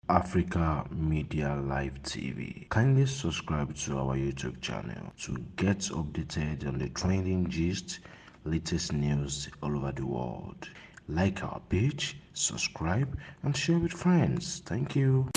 Africa Media Live TV. Kindly subscribe to our YouTube channel to get updated on the trending gist, latest news all over the world. Like our page, subscribe, and share with friends. Thank you.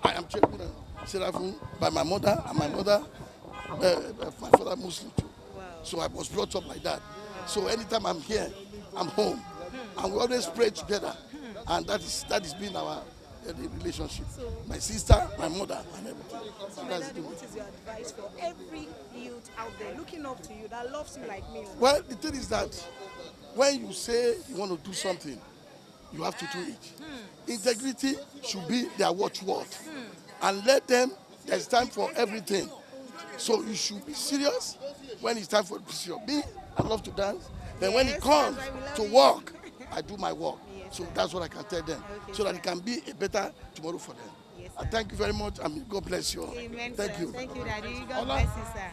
I am Seraphin by my mother, and my mother, my father Muslim too. Wow. So I was brought up like that. So anytime I'm here, I'm home, and we always pray together, and that is been our relationship. So, my sister, my mother, and everything. so my daddy, what is your advice for every youth out there looking up to you that loves you like me? Well, the thing is that when you say you want to do something, you have to do it. Integrity should be their watchword. And let them, there's time for everything. So you should be serious when it's time for serious. Me, I love to dance. Then when it comes to work, I do my work. Yes, So that's what I can tell them. Okay, So that sir. it can be a better tomorrow for them. Yes, I thank you very much, and God bless you all. Amen, Thank sir. you. Thank you, Daddy. God Ola. bless you, sir.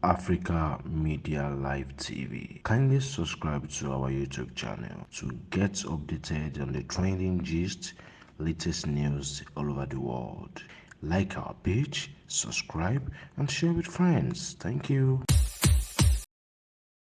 Africa Media Live TV. Kindly subscribe to our YouTube channel to get updated on the trending gist, latest news all over the world. Like our page, subscribe, and share with friends. Thank you.